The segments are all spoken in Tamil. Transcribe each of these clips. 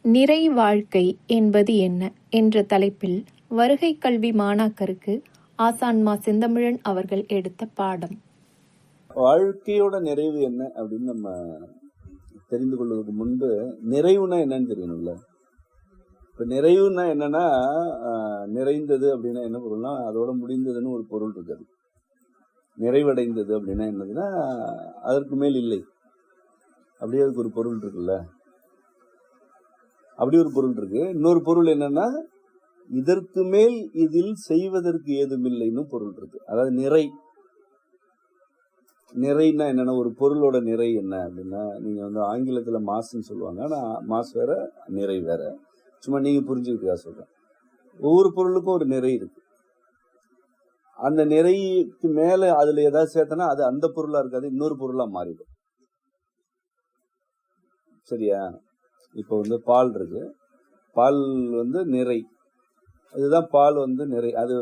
நிறை வாழ்க்கை என்பது என்ன என்ற தலைப்பில் வருகை கல்வி மாணாக்கருக்கு ஆசான் மா. செந்தமிழன் அவர்கள் எடுத்த பாடம். வாழ்க்கையோட நிறைவு என்ன அப்படின்னு நம்ம தெரிந்து கொள்வதற்கு முன்பு நிறைவுனா என்னன்னு தெரியணும்ல. இப்ப நிறைவுனா என்னன்னா, நிறைந்தது அப்படின்னா என்ன பொருள்னா அதோட முடிந்ததுன்னு ஒரு பொருள் இருக்காது. நிறைவடைந்தது அப்படின்னா என்னதுன்னா அதற்கு மேல் இல்லை, அப்படியே அதுக்கு ஒரு பொருள் இருக்குல்ல. அப்படி ஒரு பொருள் இருக்கு. இன்னொரு பொருள் என்னன்னா, இதற்கு மேல் இதில் செய்வதற்கு ஏதுமில்லைன்னு பொருள் இருக்கு. அதாவது நிறைனா என்னன்னா, ஒரு பொருளோட நிறை என்ன அப்படின்னா, நீங்க ஆங்கிலத்துல மாஸ்ன்னு சொல்லுவாங்க. ஆனா மாஸ் வேற, நிறை வேற. சும்மா நீங்க புரிஞ்சுக்கிறதா சொல்றேன். ஒவ்வொரு பொருளுக்கும் ஒரு நிறை இருக்கு. அந்த நிறைக்கு மேல அதுல ஏதாவது சேர்த்தனா அது அந்த பொருளா இருக்காது, இன்னொரு பொருளா மாறிடும். சரியா? இப்ப பால் இருக்கு. பால் நிறை, அதுதான் பால் நிறை. அது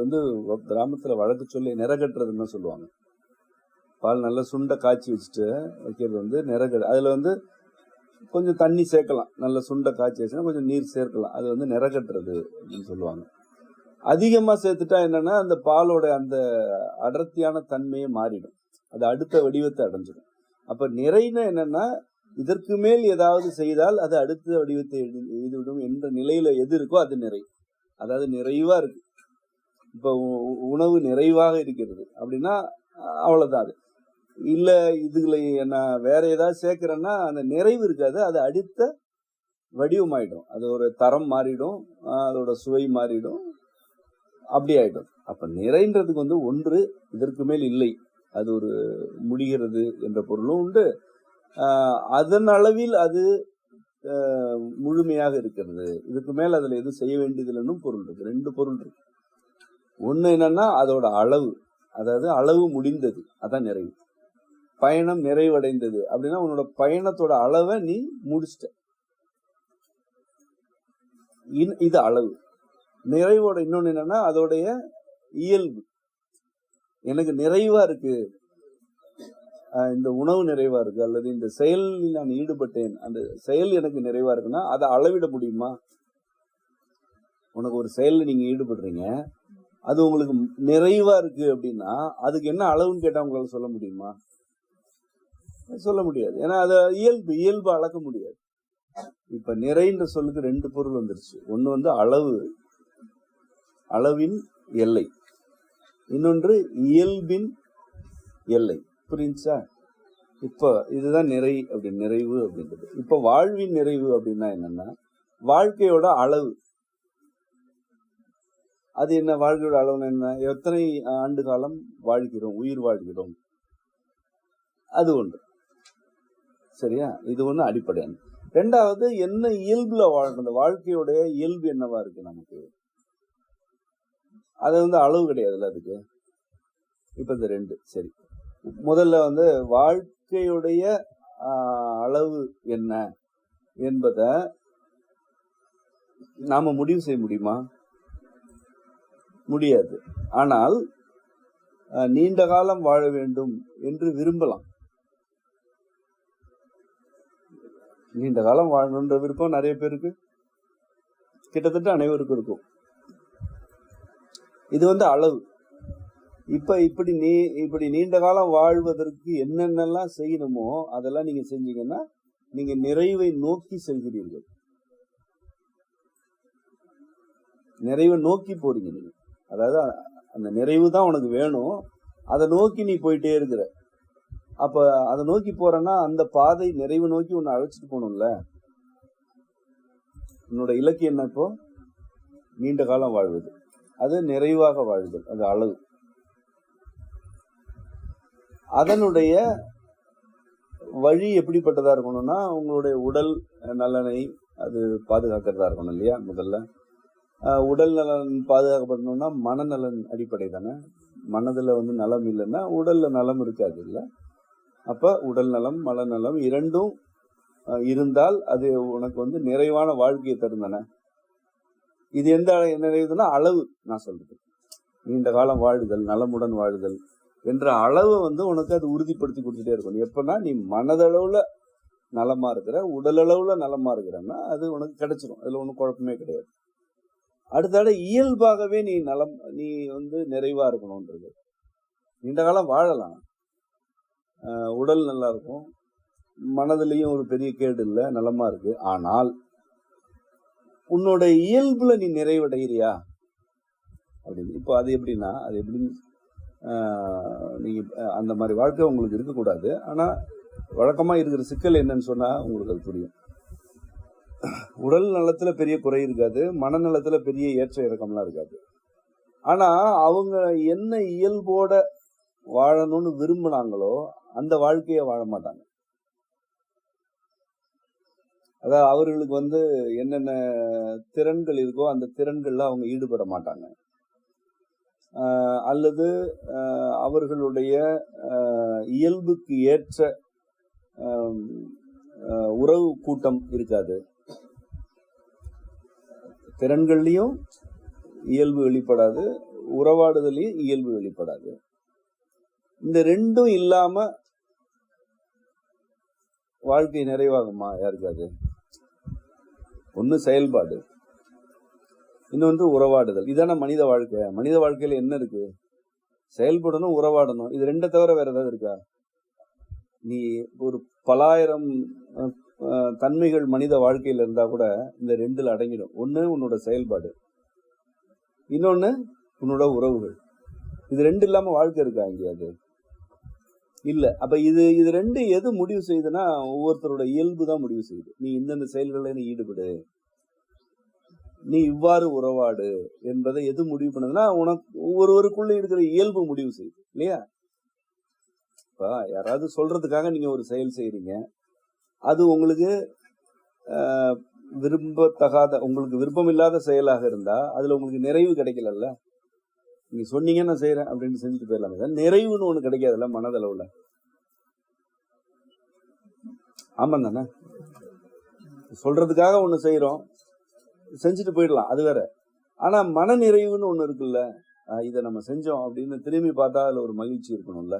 கிராமத்துல வழக்கு சொல்லி நிறகட்டுறதுன்னு சொல்லுவாங்க. பால் நல்லா சுண்ட காய்ச்சி வச்சுட்டு வைக்கிறது நிறகட்டு. அதுல கொஞ்சம் தண்ணி சேர்க்கலாம். நல்ல சுண்ட காய்ச்சி வச்சுன்னா கொஞ்சம் நீர் சேர்க்கலாம். அது நிறகட்டுறது அப்படின்னு சொல்லுவாங்க. அதிகமா சேர்த்துட்டா என்னன்னா, அந்த பாலோட அந்த அடர்த்தியான தன்மையே மாறிடும். அது அடுத்த வடிவத்தை அடைஞ்சிடும். அப்ப நிறைனா என்னன்னா, இதற்கு மேல் ஏதாவது செய்தால் அது அடுத்த வடிவத்தை எய்துவிடும் என்ற நிலையில எது இருக்கோ அது நிறை. அதாவது நிறைவா இருக்கு. இப்ப உணவு நிறைவாக இருக்கிறது அப்படின்னா அவ்வளவுதான். அது இல்ல இதுல நான் வேற ஏதாவது சேர்க்கிறேன்னா அந்த நிறைவு இருக்காது, அது அடுத்த வடிவமாயிடும். அது ஒரு தரம் மாறிடும், அதோட சுவை மாறிடும், அப்படி ஆயிடும். அப்ப நிறைன்றதுக்கு ஒன்று இதற்கு மேல் இல்லை, அது ஒரு முடிகிறது என்ற பொருளும் உண்டு. அதன் அளவில் அது முழுமையாக இருக்கிறது, இதுக்கு மேல அதுல எதுவும் செய்ய வேண்டியதில்லைன்னு பொருள் இருக்கு. ரெண்டு பொருள் இருக்கு. ஒண்ணு என்னன்னா அதோட அளவு, அதாவது அளவு முடிந்தது, அதான் நிறைவு. பயணம் நிறைவடைந்தது அப்படின்னா உன்னோட பயணத்தோட அளவை நீ முடிச்சிட்ட, இது அளவு. நிறைவோட இன்னொன்னு என்னன்னா அதோடைய இயல்பு. எனக்கு நிறைவா இருக்கு, இந்த உணவு நிறைவா இருக்கு, அல்லது இந்த செயலில் நான் ஈடுபட்டேன், அந்த செயல் எனக்கு நிறைவா இருக்குன்னா அதை அளவிட முடியுமா? உனக்கு ஒரு செயல்ல நீங்க ஈடுபடுறீங்க, அது உங்களுக்கு நிறைவா இருக்கு அப்படின்னா அதுக்கு என்ன அளவுன்னு கேட்டா உங்களால சொல்ல முடியுமா? சொல்ல முடியாது. ஏன்னா அதை இயல்பு அளக்க முடியாது. இப்ப நிறைன்ற சொல்லுக்கு ரெண்டு பொருள் வந்துருச்சு. ஒண்ணு அளவு, அளவின் எல்லை. இன்னொன்று இயல்பின் எல்லை. புரிஞ்சா? இப்ப இதுதான் நிறை அப்படின்னு, நிறைவு அப்படின்றது. இப்ப வாழ்வின் நிறைவு அப்படின்னா என்னன்னா வாழ்க்கையோட அளவு. அது என்ன? வாழ்க்கையோட அளவுன்னு என்ன? எத்தனை ஆண்டு காலம் வாழ்கிறோம், உயிர் வாழ்கிறோம், அது ஒன்று. சரியா? இது ஒண்ணு அடிப்படையான. ரெண்டாவது என்ன இயல்புல வாழ்க்கை, வாழ்க்கையோடைய இயல்பு என்னவா இருக்கு நமக்கு, அது அளவு கிடையாதுல்ல அதுக்கு. இப்ப இந்த ரெண்டு சரி. முதல்ல வாழ்க்கையுடைய அளவு என்ன என்பதை நாம முடிவு செய்ய முடியுமா? முடியாது. ஆனால் நீண்ட காலம் வாழ வேண்டும் என்று விரும்பலாம். நீண்ட காலம் வாழணுன்ற விருப்பம் நிறைய பேருக்கு, கிட்டத்தட்ட அனைவருக்கும் இருக்கும். இது அளவு. இப்படி நீண்ட காலம் வாழ்வதற்கு என்னென்னலாம் செய்யணுமோ அதெல்லாம் நீங்க செஞ்சீங்கன்னா நீங்க நிறைவை நோக்கி செல்கிறீர்கள். நிறைவை நோக்கி போறீங்க நீங்க. அதாவது அந்த நிறைவு தான் உனக்கு வேணும், அதை நோக்கி நீ போயிட்டே இருக்கிற. அப்ப அதை நோக்கி போறேன்னா அந்த பாதை நிறைவு நோக்கி உன்னை அழைச்சிட்டு போகணும்ல. உன்னோட இலக்கு என்ன? இப்போ நீண்ட காலம் வாழ்வது, அது நிறைவாக வாழ்தல், அது அளவு. அதனுடைய வழி எப்படிப்பட்டதா இருக்கணும்னா உங்களுடைய உடல் நலனை அது பாதுகாக்கிறதா இருக்கணும் இல்லையா? முதல்ல உடல் நலன் பாதுகாக்கப்படணும்னா மனநலன் அடிப்படை தானே. மனதுல நலம் இல்லைன்னா உடல்ல நலம் இருக்காது இல்ல. அப்ப உடல் நலம் மனநலம் இரண்டும் இருந்தால் அது உனக்கு நிறைவான வாழ்க்கையை தரும் தானே. இது எந்த நிறைவுனா அளவு. நான் சொல்றது நீண்ட காலம் வாழுதல், நலமுடன் வாழுதல் என்ற அளவு உனக்கு அது உறுதிப்படுத்தி கொடுத்துட்டே இருக்கும். எப்பன்னா நீ மனதளவுல நலமா இருக்கிற, உடல் அளவுல நலமா இருக்கிறன்னா அது உனக்கு கிடைச்சிடும். அதுல ஒன்றும் குழப்பமே கிடையாது. அடுத்தாட இயல்பாகவே நீ வந்து நிறைவா இருக்கணும்ன்றது. நீண்ட காலம் வாழலாம், உடல் நல்லா இருக்கும், மனதிலையும் ஒரு பெரிய கேடு இல்லை, நலமா இருக்கு. ஆனால் உன்னோட இயல்புல நீ நிறைவடைகிறியா அப்படின்னு. இப்போ அது எப்படின்னா, அது எப்படின்னு நீங்க அந்த மாதிரி வாழ்க்கை உங்களுக்கு இருக்கக்கூடாது. ஆனா வழக்கமா இருக்கிற சிக்கல் என்னன்னு சொன்னா உங்களுக்கு அது புரியும். உடல் நலத்துல பெரிய குறை இருக்காது, மனநலத்துல பெரிய ஏற்ற இறக்கம்லாம் இருக்காது. ஆனா அவங்க என்ன இயல்போட வாழணும்னு விரும்பினாங்களோ அந்த வாழ்க்கைய வாழ மாட்டாங்க. அதாவது அவர்களுக்கு வந்து என்னென்ன திறன்கள் இருக்கோ அந்த திறன்கள்ல அவங்க ஈடுபட மாட்டாங்க. அல்லது அவர்களுடைய இயல்புக்கு ஏற்ற உறவு கூட்டம் இருக்காது. திறன்கள்லயும் இயல்பு வெளிப்படாது, உறவாடுதலையும் இயல்பு வெளிப்படாது. இந்த ரெண்டும் இல்லாம வாழ்க்கை நிறைவாகுமா? யாருக்காது? ஒண்ணு செயல்பாடு, இன்னொன்று உறவாடுதல். இதான மனித வாழ்க்கை. மனித வாழ்க்கையில என்ன இருக்கு? செயல்படணும், உறவாடணும். இது ரெண்டை தவிர வேற ஏதாவது இருக்கா? நீ ஒரு பலாயிரம் தன்மைகள் மனித வாழ்க்கையில இருந்தா கூட இந்த ரெண்டுல அடங்கிடும். ஒண்ணு உன்னோட செயல்பாடு, இன்னொன்னு உன்னோட உறவுகள். இது ரெண்டு இல்லாம வாழ்க்கை இருக்கா எங்கேயாவது? இல்ல. அப்ப இது ரெண்டு எது முடிவு செய்யுதுன்னா ஒவ்வொருத்தரோட இயல்பு தான் முடிவு செய்யுது. நீ இந்தந்த செயல்களில் நீ ஈடுபடு, நீ இவ்வாறு உறவாடு என்பதை எது முடிவு பண்ணுதுன்னா உனக்கு ஒவ்வொருவருக்குள்ள இருக்கிற இயல்பு முடிவு செய்யுது இல்லையா? இப்ப யாராவது சொல்றதுக்காக நீங்க ஒரு செயல் செய்யறீங்க, அது உங்களுக்கு விரும்பத்தகாத, உங்களுக்கு விருப்பம் இல்லாத செயலாக இருந்தா அதுல உங்களுக்கு நிறைவு கிடைக்கல. நீங்க சொன்னீங்க நான் செய்யறேன் அப்படின்னு செஞ்சுட்டு போயிடலாமே, நிறைவுன்னு ஒண்ணு கிடைக்காதுல்ல மனதளவுல. ஆமா தானே? சொல்றதுக்காக ஒண்ணு செய்யறோம், செஞ்சுட்டு போயிடலாம், அது வேற. ஆனா மன நிறைவுன்னு ஒண்ணு இருக்குல்ல, இதை நம்ம செஞ்சோம் அப்படின்னு திரும்பி பார்த்தா அதுல ஒரு மகிழ்ச்சி இருக்கணும்ல,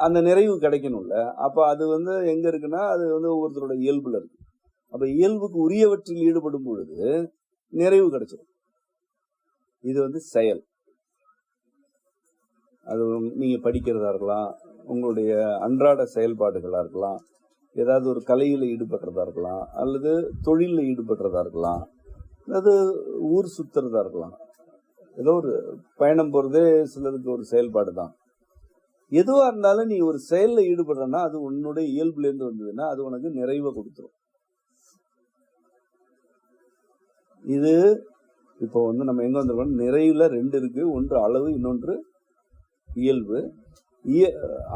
அந்த நிறைவு கிடைக்கணும்ல. அப்ப அது வந்து எங்க இருக்குன்னா அது வந்து ஒவ்வொருத்தரோட இயல்புல இருக்கு. அப்ப இயல்புக்கு உரியவற்றில் ஈடுபடும் பொழுது நிறைவு கிடைச்சிடும். இது வந்து செயல். அது நீங்க படிக்கிறதா இருக்கலாம், உங்களுடைய அன்றாட செயல்பாடுகளா இருக்கலாம், ஏதாவது ஒரு கலையில ஈடுபடுறதா இருக்கலாம், அல்லது தொழில ஈடுபடுறதா இருக்கலாம், அது ஊர் சுத்துறதா இருக்கலாம். ஏதோ ஒரு பயணம் போறதே சிலருக்கு ஒரு செயல்பாடு தான். எதுவா இருந்தாலும் நீ ஒரு செயல்ல ஈடுபடுறன்னா அது உன்னுடைய இயல்புல இருந்து வந்ததுன்னா அது உனக்கு நிறைவை கொடுத்துரும். இது இப்போ வந்து நம்ம எங்க வந்திருக்கோம்? நிறைவுல ரெண்டு இருக்கு, ஒன்று அளவு, இன்னொன்று இயல்பு.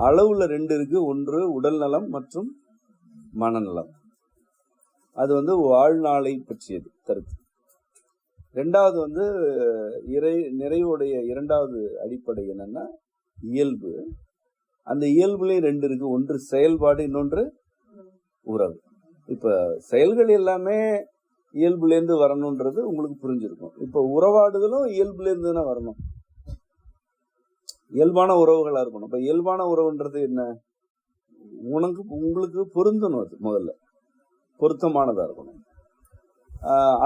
அளவுல ரெண்டு இருக்கு, ஒன்று உடல் நலம் மற்றும் மனநலம். அது வந்து வாழ்நாளை பற்றியது கருத்து. ரெண்டாவது வந்து நிறைவுடைய இரண்டாவது அடிப்படை என்னன்னா இயல்பு. அந்த இயல்புலயும் ரெண்டு இருக்கு, ஒன்று செயல்பாடு, இன்னொன்று உறவு. இப்ப செயல்கள் எல்லாமே இயல்புல இருந்து வரணும்ன்றது உங்களுக்கு புரிஞ்சிருக்கும். இப்ப உறவாடுதலும் இயல்புல இருந்து தானே வரணும், இயல்பான உறவுகளா இருக்கணும். இப்ப இயல்பான உறவுன்றது என்ன? உங்களுக்கு பொருந்தணும், அது முதல்ல பொருத்தமானதா இருக்கணும்.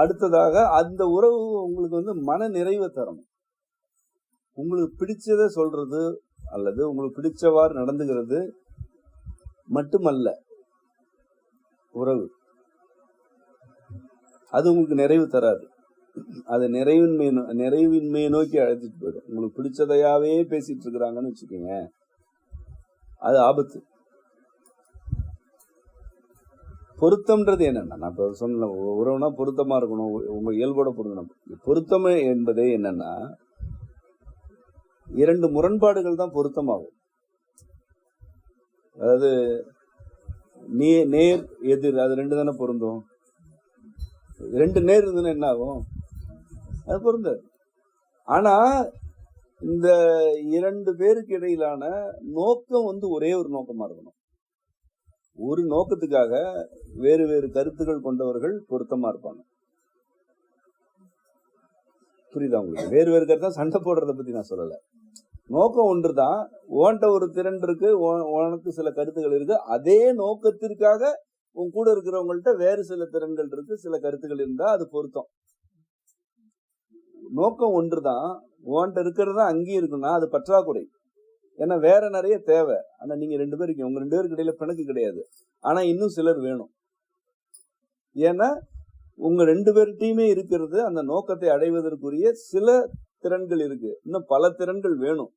அடுத்ததாக அந்த உறவு உங்களுக்கு வந்து மன நிறைவை தரணும். உங்களுக்கு பிடிச்சதை சொல்றது அல்லது உங்களுக்கு பிடிச்சவாறு நடந்துகிறது மட்டுமல்ல உறவு, அது உங்களுக்கு நிறைவு தராது. அது நிறைவின்மையை நோக்கி அழைச்சிட்டு போயிடும். உங்களுக்கு பிடிச்சதையாவே பேசிட்டு இருக்கிறாங்கன்னு வச்சுக்கோங்க, அது ஆபத்து. பொருத்தம்ன்றது என்னன்னா, நான் இப்ப சொன்ன உறவுனா பொருத்தமா இருக்கணும், உங்க இயல்போட பொருந்தணும். பொருத்தம் என்பதே என்னன்னா இரண்டு முரண்பாடுகள் தான் பொருத்தமாகும். அதாவது நேர் எதிர், அது ரெண்டு தானே பொருந்தும். ரெண்டு நேர் இருந்ததுன்னா என்ன ஆகும்? அது பொருந்தாது. ஆனா இந்த இரண்டு பேருக்கு இடையிலான நோக்கம் வந்து ஒரே ஒரு நோக்கமா இருக்கணும். ஒரு நோக்கத்துக்காக வேறு வேறு கருத்துக்கள் கொண்டவர்கள் பொருத்தமா இருப்பாங்க. புரியுதா உங்களுக்கு? வேறு வேறு கருத்தா சண்டை போடுறத பத்தி நான் சொல்லல. நோக்கம் ஒன்றுதான். உன்கிட்ட ஒரு திறன் இருக்கு, உனக்கு சில கருத்துக்கள் இருக்கு. அதே நோக்கத்திற்காக உன் கூட இருக்கிறவங்கள்ட்ட வேறு சில திறன்கள் இருக்கு, சில கருத்துக்கள் இருந்தா அது பொருத்தம். நோக்கம் ஒன்றுதான். உன்கிட்ட இருக்கிறது அங்கேயும் இருக்குன்னா அது பற்றாக்குறை. ஏன்னா வேற நிறைய தேவை. ஆனா நீங்க 2 பேர் இருக்கீங்க, உங்க 2 பேருக்கு இடையில பிணக்கு கிடையாது. ஆனா இன்னும் சிலர் வேணும். ஏன்னா உங்க 2 பேர்கிட்டயுமே இருக்கிறது அந்த நோக்கத்தை அடைவதற்குரிய சில திறன்கள் இருக்கு. இன்னும் பல திறன்கள் வேணும்.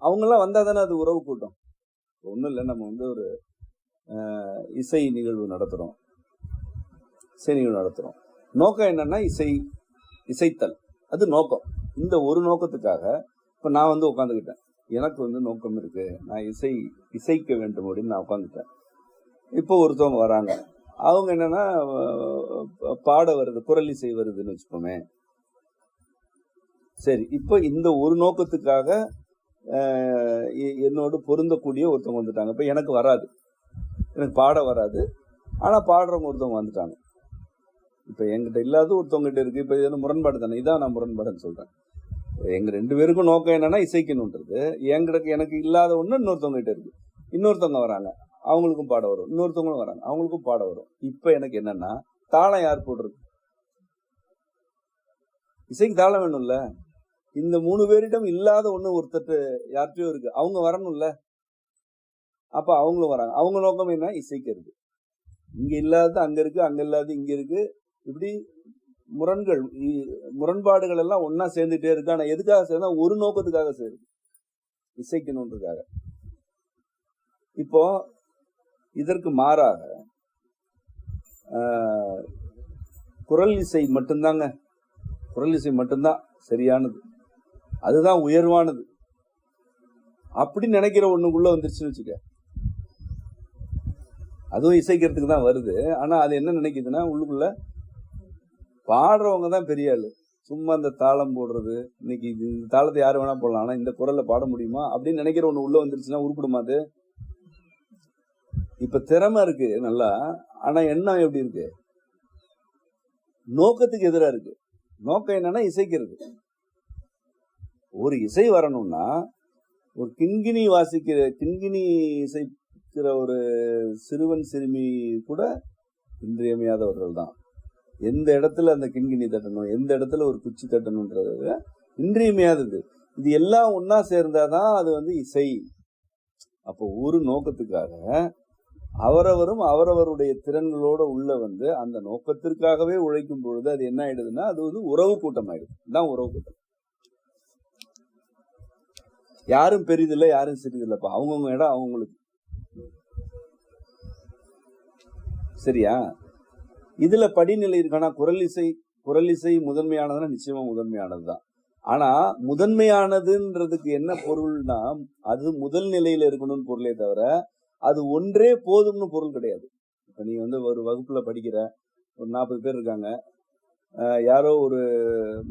அவங்க எல்லாம் வந்தா தானே அது உறவு கூட்டம். ஒண்ணும் இல்லை, நம்ம வந்து ஒரு இசை நிகழ்வு நடத்துறோம். நோக்கம் என்னன்னா இசைத்தல், அது நோக்கம். இந்த ஒரு நோக்கத்துக்காக இப்ப நான் வந்து உட்காந்துக்கிட்டேன். எனக்கு வந்து நோக்கம் இருக்கு, நான் இசைக்க வேண்டும் அப்படின்னு நான் உட்காந்துட்டேன். இப்போ ஒருத்தவங்க வராங்க, அவங்க என்னன்னா பாட வருது, குரல் இசை வருதுன்னு வச்சுக்கோமே. சரி, இப்ப இந்த ஒரு நோக்கத்துக்காக என்னோடு பொருந்தக்கூடிய ஒருத்தவங்க வந்துட்டாங்க. இப்ப எனக்கு வராது, எனக்கு பாட வராது. ஆனா பாடுறவங்க ஒருத்தவங்க வந்துட்டாங்க. இப்ப என்கிட்ட இல்லாத ஒருத்தவங்க கிட்ட இருக்கு. இப்ப இது முரண்பாடு தானே. இதான் நான் முரண்பாடுன்னு சொல்றேன். எங்க 2 பேருக்கும் நோக்கம் என்னன்னா இசைக்கணும்ன்றது. எனக்கு இல்லாத ஒண்ணு இன்னொருத்தவங்க கிட்ட இருக்கு. இன்னொருத்தவங்க வராங்க, அவங்களுக்கும் பாட வரும். இன்னொருத்தவங்களும் வராங்க, அவங்களுக்கும் பாட வரும். இப்ப எனக்கு என்னன்னா தாளம் யார் போடுறது? இசைக்கு தாளம் வேணும்ல. இந்த 3 பேரிடம் இல்லாத ஒண்ணு ஒருத்தட்டு யார்கிட்டயோ இருக்கு, அவங்க வரணும்ல. அப்ப அவங்களும் வராங்க. அவங்க நோக்கம் என்ன? இசைக்கிறது. இங்க இல்லாத அங்க இருக்கு, அங்க இல்லாத இங்க இருக்கு. இப்படி முரண்பாடுகள் எல்லாம் ஒன்னா சேர்ந்துட்டே இருக்கு. ஆனா எதுக்காக சேர்ந்தா? ஒரு நோக்கத்துக்காக சேருது, இசைக்கணும்ன்றதுக்காக. இப்போ இதற்கு மாறாக குரல் இசை மட்டும்தாங்க, குரல் இசை மட்டும்தான் சரியானது, அதுதான் உயர்வானது அப்படி நினைக்கிற ஒண்ணுக்குள்ள வந்துருச்சுன்னு வச்சுக்க. அதுவும் இசைக்கிறதுக்கு தான் வருது. ஆனா அது என்ன நினைக்குதுன்னா, உள்ளுக்குள்ள பாடுறவங்க தான் பெரிய ஆளு. சும்மா இந்த தாளம் போடுறது, இன்னைக்கு இந்த தாளத்தை யாரு வேணா போடலாம், ஆனா இந்த குரல்ல பாட முடியுமா அப்படின்னு நினைக்கிற ஒண்ணு உள்ள வந்துருச்சுன்னா உருப்பிடுமா அது? இப்ப திறமை இருக்கு நல்லா, ஆனா எண்ணம் எப்படி இருக்கு? நோக்கத்துக்கு எதிரா இருக்கு. நோக்கம் என்னன்னா இசைக்கிறது. ஒரு இசை வரணும்னா ஒரு கிண்கிணி இசைக்கிற ஒரு சிறுவன் சிறுமி கூட இன்றியமையாதவர்கள் தான். எந்த இடத்துல அந்த கிண்கிணி தட்டணும், எந்த இடத்துல ஒரு குச்சி தட்டணும்ன்றது இன்றியமையாதது. இது எல்லாம் ஒன்னா சேர்ந்தாதான் அது வந்து இசை. அப்போ ஒரு நோக்கத்துக்காக அவரவரும் அவரவருடைய திறன்களோட உள்ள வந்து அந்த நோக்கத்திற்காகவே உழைக்கும் பொழுது அது என்ன ஆயிடுதுன்னா அது வந்து உறவு கூட்டம் ஆயிடுது. தான் உறவு கூட்டம். யாரும் பெரிதில்லை, யாரும் சிறிதில்லைப்பா. அவங்கவுங்க இடம் அவங்களுக்கு. சரியா? இதுல படிநிலை இருக்கானா? குரல் இசை முதன்மையானதுன்னா நிச்சயமா முதன்மையானதுதான். ஆனா முதன்மையானதுன்றதுக்கு என்ன பொருள்னா, அது முதல் நிலையில இருக்கணும்னு பொருளே தவிர அது ஒன்றே போதும்னு பொருள் கிடையாது. இப்ப நீ வந்து ஒரு வகுப்புல படிக்கிற, ஒரு 40 பேர் இருக்காங்க, யாரோ ஒரு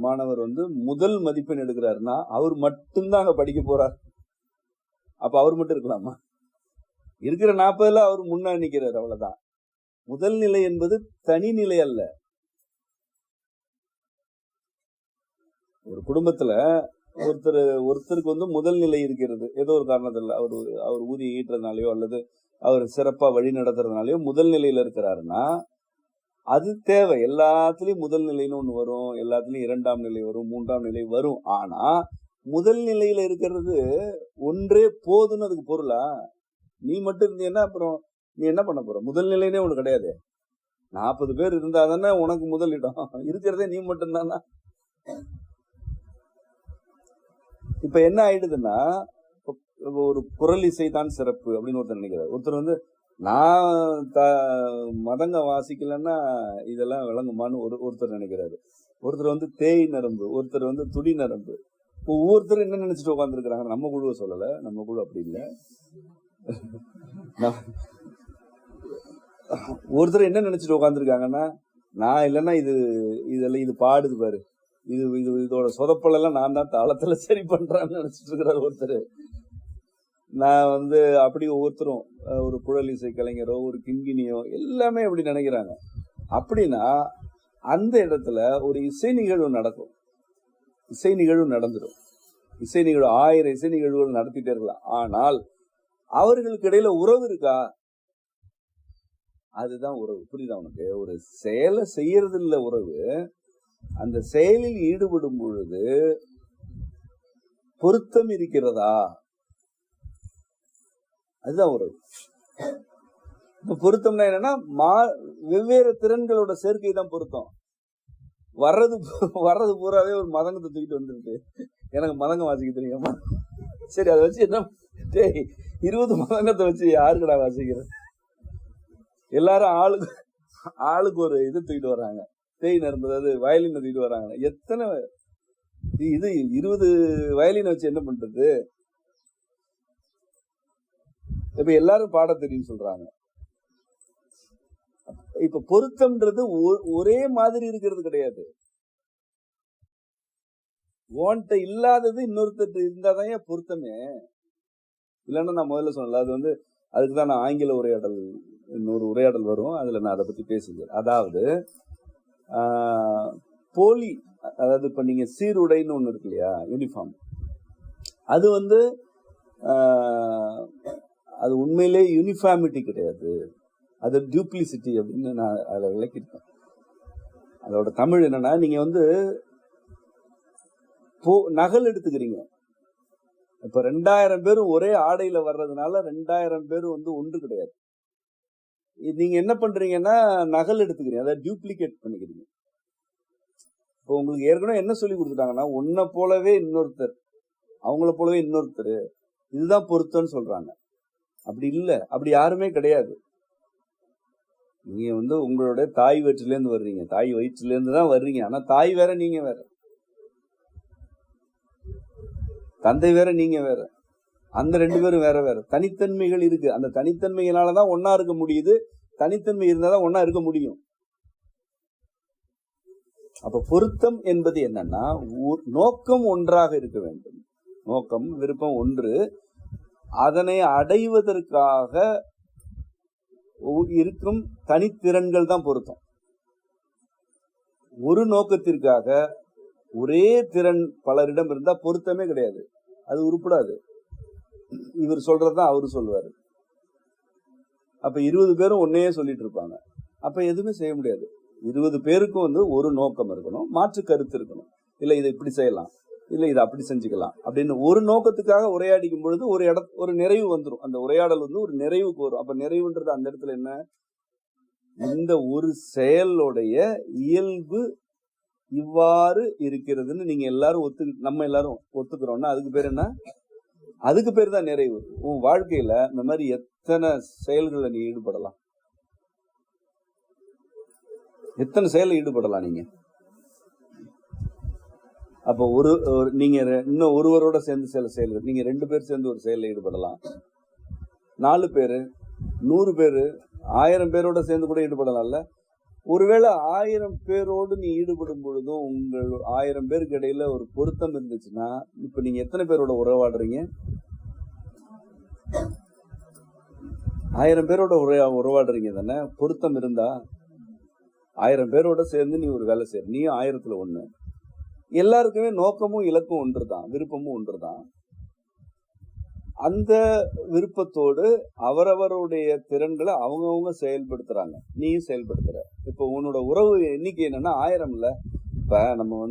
மாணவர் வந்து முதல் மதிப்பெண் எடுக்கிறாருன்னா அவர் மட்டும்தான் அங்க படிக்க போறார். அப்ப அவர் மட்டும் இருக்கலாமா? இருக்கிற 40ல அவர் முன்னா நிக்கிறார், அவ்வளவுதான். முதல் நிலை என்பது தனி நிலை அல்ல. ஒரு குடும்பத்துல ஒருத்தருக்கு வந்து முதல் நிலை இருக்கிறது, ஏதோ ஒரு காரணத்துல அவர் ஊதியம் ஈட்டுறதுனாலயோ அல்லது அவர் சிறப்பா வழி நடத்துறதுனாலயோ முதல் நிலையில இருக்கிறாருன்னா அது தேவை. எல்லாத்துலயும் முதல் நிலைன்னு ஒண்ணு வரும், எல்லாத்துலயும் 2ஆம் நிலை வரும், 3ஆம் நிலை வரும். ஆனா முதல் நிலையில இருக்கிறது ஒன்றே போதுன்னு அதுக்கு பொருளா? நீ மட்டும் இருந்தீங்கன்னா அப்புறம் நீ என்ன பண்ண போற? முதல் நிலைனே ஒண்ணு கிடையாது. 40 பேர் இருந்தா தானே உனக்கு முதலிடம். இருக்கிறதே நீ மட்டும்தானா? இப்ப என்ன ஆயிடுதுன்னா, ஒரு குரல் இசை தான் சிறப்பு அப்படின்னு ஒருத்தர் நினைக்கிறார். ஒருத்தர் வந்து நான் மதங்க வாசிக்கலன்னா இதெல்லாம் விளங்குமான்னு ஒருத்தர் நினைக்கிறாரு. ஒருத்தர் வந்து தேய் நரம்பு, ஒருத்தர் வந்து துடி நரம்பு. ஒவ்வொருத்தரும் என்ன நினைச்சிட்டு உட்காந்துருக்காங்க. நம்ம குழுவை சொல்லல, நம்ம குழு அப்படி இல்லை. ஒருத்தர் என்ன நினைச்சிட்டு உட்காந்துருக்காங்கன்னா, நான் இல்லைன்னா இதெல்லாம் இது பாடுது பாரு, இதோட சொதப்பலெல்லாம் நான் தான் தாளத்துல சரி பண்றான்னு நினைச்சிட்டு இருக்கிறார் ஒருத்தர். நான் வந்து அப்படி ஒவ்வொருத்தரும் ஒரு குழல் இசை கலைஞரோ ஒரு கிண்கிணியோ எல்லாமே அப்படி நினைக்கிறாங்க. அப்படின்னா அந்த இடத்துல ஒரு இசை நிகழ்வு நடக்கும், இசை நிகழ்வு நடந்துடும். இசை நிகழ்வு 1000 இசை நிகழ்வுகள் நடத்திட்டே இருக்கலாம். ஆனால் அவர்களுக்கு இடையில உறவு இருக்கா? அதுதான் உறவு. புரியுதா உனக்கு? ஒரு செயலை செய்யறது இல்ல உறவு. அந்த செயலில் ஈடுபடும் பொழுது பொருத்தம் இருக்கிறதா? அதுதான் உறவு. இப்ப பொருத்தம்னா என்னன்னா வெவ்வேறு திறன்களோட சேர்க்கை தான் பொருத்தம். வர்றது பூராவே ஒரு மதங்கத்தை தூக்கிட்டு வந்துருக்கு. எனக்கு மதங்க வாசிக்க தெரியுமா? சரி, அதை வச்சு என்ன 20 மதங்கத்தை வச்சு யாருக்கடா வாசிக்கிற? எல்லாரும் ஆளுக்கு ஒரு இது தூக்கிட்டு வர்றாங்க. தேய் நரம்பு வயலின் தூக்கிட்டு வர்றாங்க. எத்தனை இது 20 வயலின் வச்சு என்ன பண்றது? இப்ப எல்லாரும் பாட தெரியும் சொல்றாங்க. இப்ப பொருத்தம்ன்றது ஒரே மாதிரி இருக்கிறது கிடையாது. ஓன்ட்ட இல்லாதது இன்னொருத்தர் இருந்தாதான் பொருத்தமே. இல்லைன்னா நான் முதல்ல சொன்னல, அது அதுக்குதான் நான் ஆங்கில உரையாடல் இன்னொரு உரையாடல் வரும், அதுல நான் அதை பத்தி பேசுகிறேன். அதாவது போலி, அதாவது இப்ப நீங்க சீருடைன்னு ஒண்ணு இருக்கு இல்லையா, யூனிஃபார்ம், அது அது உண்மையிலே யூனிஃபார்மிட்டி கிடையாது, அது டியூப்ளிசிட்டி அப்படின்னு நான் அதை விளக்கிருக்கேன். அதோட தமிழ் என்னன்னா, நீங்க நகல் எடுத்துக்கிறீங்க. இப்ப 2000 பேரும் ஒரே ஆடையில வர்றதுனால 2000 பேர் ஒன்று கிடையாது. நீங்க என்ன பண்றீங்கன்னா நகல் எடுத்துக்கிறீங்க, அதை டியூப்ளிகேட் பண்ணிக்கிறீங்க. இப்போ உங்களுக்கு ஏற்கனவே என்ன சொல்லி கொடுத்துட்டாங்கன்னா, உன்னை போலவே இன்னொருத்தர், அவங்கள போலவே இன்னொருத்தர், இதுதான் பொருத்தம்னு சொல்றாங்க. அப்படி இல்லை, அப்படி யாருமே கிடையாது. நீங்க உங்களுடைய தாய் வயிற்றுல இருந்து வர்றீங்க, தாய் வயிற்றுல இருந்து தான் வர்றீங்க. ஆனா தாய் வேற, நீங்க வேற. தந்தை வேற, நீங்க வேற. அந்த 2 பேரும் வேற வேற. தனித்தன்மைகள் இருக்கு. அந்த தனித்தன்மையினாலதான் ஒன்னா இருக்க முடியுது. தனித்தன்மை இருந்தாதான் ஒன்னா இருக்க முடியும். அப்ப பொருத்தம் என்பது என்னன்னா, நோக்கம் ஒன்றாக இருக்க வேண்டும். நோக்கம், விருப்பம் ஒன்று. அதனை அடைவதற்காக இருக்கும் தனித்திறன்கள் தான் பொருத்தம். ஒரு நோக்கத்திற்காக ஒரே திறன் பலரிடம் இருந்தா பொருத்தமே கிடையாது, அது உருப்படாது. இவர் சொல்றதுதான் அவரு சொல்லுவாரு. அப்ப 20 பேரும் ஒன்னையே சொல்லிட்டு இருப்பாங்க, அப்ப எதுவுமே செய்ய முடியாது. 20 பேருக்கும் ஒரு நோக்கம் இருக்கணும், மாற்று கருத்து இருக்கணும். இல்ல இதை இப்படி செய்யலாம், இல்ல இதை அப்படி செஞ்சுக்கலாம் அப்படின்னு ஒரு நோக்கத்துக்காக உரையாடிக்கும் பொழுது ஒரு நிறைவு வந்துடும். அந்த உரையாடல் ஒரு நிறைவுக்கு வரும். அப்ப நிறைவுன்றது அந்த இடத்துல என்ன, இந்த ஒரு செயலுடைய இயல்பு இவ்வாறு இருக்கிறதுன்னு நீங்க எல்லாரும் நம்ம எல்லாரும் ஒத்துக்கிறோம்னா அதுக்கு பேர் என்ன? அதுக்கு பேர் தான் நிறைவு. உன் வாழ்க்கையில இந்த மாதிரி எத்தனை செயல்களை நீ ஈடுபடலாம், எத்தனை செயல ஈடுபடலாம் நீங்க. அப்போ நீங்க இன்னும் ஒருவரோட சேர்ந்து சில செயல்கள், நீங்க 2 பேர் சேர்ந்து ஒரு செயல ஈடுபடலாம், 4 பேரு, 100 பேரு, 1000 பேரோட சேர்ந்து கூட ஈடுபடலாம்ல. ஒருவேளை 1000 பேரோடு நீ ஈடுபடும் பொழுதும் உங்கள் 1000 பேருக்கு இடையில ஒரு பொருத்தம் இருந்துச்சுன்னா, இப்ப நீங்க எத்தனை பேரோட உறவாடுறீங்க? 1000 பேரோட உறவாடுறீங்க தானே. பொருத்தம் இருந்தா 1000 பேரோட சேர்ந்து நீ ஒரு வேலை செய்ய, நீயும் 1000த்துல 1. எல்லாருக்குமே நோக்கமும் இலக்கும் ஒன்றுதான், விருப்பமும் ஒன்றுதான். அந்த விருப்பத்தோடு அவரவருடைய திறன்களை அவங்கவுங்க செயல்படுத்துறாங்க, நீயும் செயல்படுத்துற. இப்ப உன்னோட உறவு எண்ணிக்கை என்னன்னா 1000 இல்ல. இப்ப நம்ம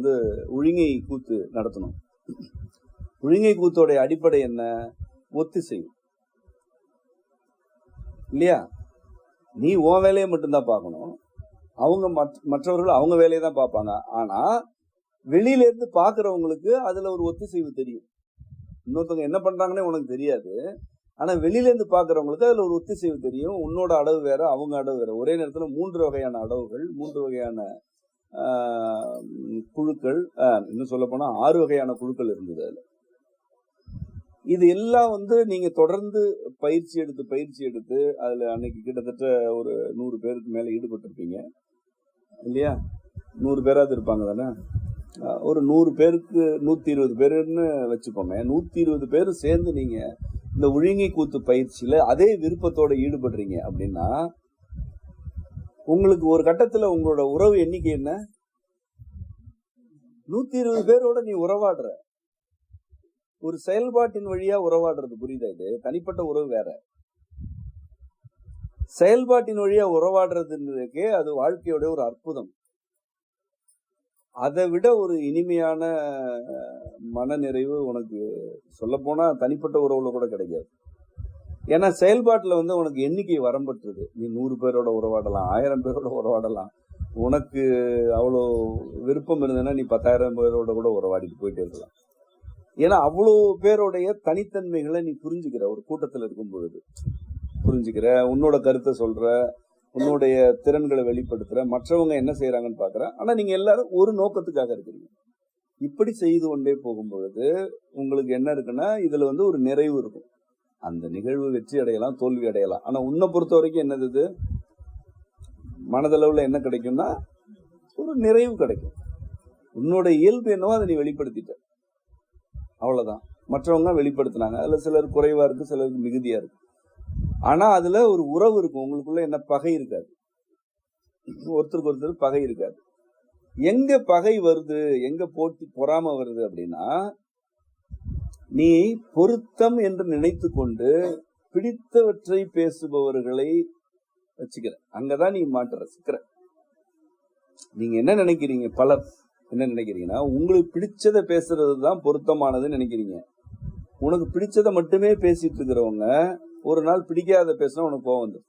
உழிங்கை கூத்து நடத்தணும். உழிங்கை கூத்தோடைய அடிப்படை என்ன? ஒத்திசைவு இல்லையா? நீ உன் வேலையை மட்டும்தான் பார்க்கணும், அவங்க மற்றவர்கள் அவங்க வேலையை தான் பார்ப்பாங்க. ஆனா வெளியில இருந்து பாக்குறவங்களுக்கு அதுல ஒரு ஒத்திசைவு தெரியும். இன்னொருத்தவங்க என்ன பண்றாங்கன்னே உனக்கு தெரியாது, ஆனா வெளியில இருந்து பாக்குறவங்களுக்கு அதுல ஒரு ஒத்திசைவு தெரியும். உன்னோட அடவு வேற, அவங்க அடவு வேற. ஒரே நேரத்துல 3 வகையான அடவுகள், 3 வகையான குழுக்கள், இன்னும் சொல்ல போனா 6 வகையான குழுக்கள் இருந்தது அதுல. இது எல்லாம் நீங்க தொடர்ந்து பயிற்சி எடுத்து அதுல அன்னைக்கு கிட்டத்தட்ட ஒரு 100 பேருக்கு மேல ஈடுபட்டு இருப்பீங்க இல்லையா? 100 பேராவது இருப்பாங்க தானே. ஒரு 100 பேருக்கு 120 பேருன்னு வச்சுப்போமே. 120 பேரும் சேர்ந்து நீங்க இந்த உழிங்கை கூத்து பயிற்சியில அதே விருப்பத்தோட ஈடுபடுறீங்க அப்படின்னா, உங்களுக்கு ஒரு கட்டத்துல உங்களோட உறவு எண்ணிக்கை என்ன? 120 பேரோட நீ உறவாடுற. ஒரு செயல்பாட்டின் வழியா உறவாடுறது, புரியுதா? இது தனிப்பட்ட உறவு வேற. செயல்பாட்டின் வழியா உறவாடுறதுக்கே அது வாழ்க்கையோட ஒரு அற்புதம். அதை விட ஒரு இனிமையான மனநிறைவு உனக்கு சொல்ல போனா தனிப்பட்ட உறவுல கூட கிடைக்காது. ஏன்னா செயல்பாட்டுல உனக்கு எண்ணிக்கை வரம்பற்றுது. நீ 100 பேரோட உறவாடலாம், 1000 பேரோட உறவாடலாம். உனக்கு அவ்வளோ விருப்பம் இருந்ததுன்னா நீ 10,000 பேரோட கூட உறவாடிட்டு போயிட்டே இருக்கலாம். ஏன்னா அவ்வளோ பேருடைய தனித்தன்மைகளை நீ புரிஞ்சுக்கிற, ஒரு கூட்டத்தில் இருக்கும் பொழுது புரிஞ்சுக்கிற, உன்னோட கருத்தை சொல்ற, உன்னுடைய திறன்களை வெளிப்படுத்துற, மற்றவங்க என்ன செய்யறாங்கன்னு பாக்குற. ஆனா நீங்க எல்லாரும் ஒரு நோக்கத்துக்காக இருக்கிறீங்க. இப்படி செய்து கொண்டே போகும் பொழுது உங்களுக்கு என்ன இருக்குன்னா, இதுல ஒரு நிறைவு இருக்கும். அந்த நிகழ்வு வெற்றி அடையலாம், தோல்வி அடையலாம். ஆனா உன்னை பொறுத்த வரைக்கும் என்னது, இது மனதளவுல என்ன கிடைக்கும்னா ஒரு நிறைவு கிடைக்கும். உன்னோட இயல்பு என்னவோ அதை நீ வெளிப்படுத்திட்ட, அவ்வளவுதான். மற்றவங்க வெளிப்படுத்தினாங்க, அதுல சிலர் குறைவா இருக்கு, சிலருக்கு மிகுதியா இருக்கு. ஆனா அதுல ஒரு உறவு இருக்கும். உங்களுக்குள்ள என்ன பகை இருக்காது, ஒருத்தருக்கு ஒருத்தர் பகை இருக்காது. எங்க பகை வருது, எங்க போட்டி பொறாம வருது அப்படின்னா, நீ பொருத்தம் என்று நினைத்து கொண்டு பிடித்தவற்றை பேசுபவர்களை வச்சுக்கிற, அங்கதான் நீ மாட்டுற சிக்கிற. நீங்க என்ன நினைக்கிறீங்க, பலர் என்ன நினைக்கிறீங்கன்னா, உங்களுக்கு பிடிச்சதை பேசுறதுதான் பொருத்தமானதுன்னு நினைக்கிறீங்க. உனக்கு பிடிச்சதை மட்டுமே பேசிட்டு இருக்கிறவங்க ஒரு நாள் பிடிக்காத பேசினா உனக்கு கோவம் வந்து.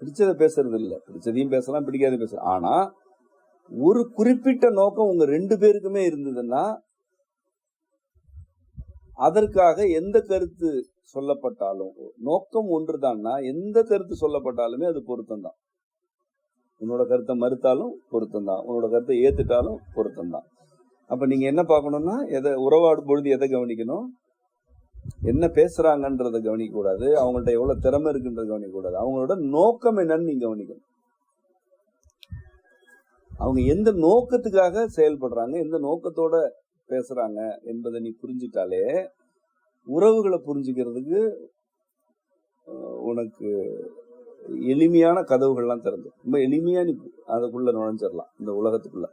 பிடிச்சதை பேசுறது இல்ல, பிடிச்சதையும் பேசலாம், பிடிக்காத பேசலாம். ஆனா ஒரு குறிப்பிட்ட நோக்கம் உங்க 2 பேருக்குமே இருந்ததுன்னா, அதற்காக எந்த கருத்து சொல்லப்பட்டாலும், நோக்கம் ஒன்றுதான்னா எந்த கருத்து சொல்லப்பட்டாலுமே அது பொருத்தம் தான். உன்னோட கருத்தை மறுத்தாலும் பொருத்தம் தான், உன்னோட கருத்தை ஏத்துட்டாலும் பொருத்தம் தான். அப்ப நீங்க என்ன பார்க்கணும்னா, எதை உறவாடும் பொழுது எதை கவனிக்கணும், என்ன பேசுறாங்கன்றத கவனிக்க கூடாது, அவங்கள்ட்ட எவ்வளவு திறமை இருக்குன்றத கவனிக்க கூடாது, அவங்களோட நோக்கம் என்னன்னு நீங்க கவனிக்கணும். அவங்க எந்த நோக்கத்துக்காக செயல்படுறாங்க, எந்த நோக்கத்தோட பேசுறாங்க என்பதை நீ புரிஞ்சுட்டாலே உறவுகளை புரிஞ்சுக்கிறதுக்கு உனக்கு எளிமையான கதவுகள்லாம் திறந்து ரொம்ப எளிமையா நீ அதுக்குள்ள நுழைஞ்சிடலாம். இந்த உலகத்துக்குள்ள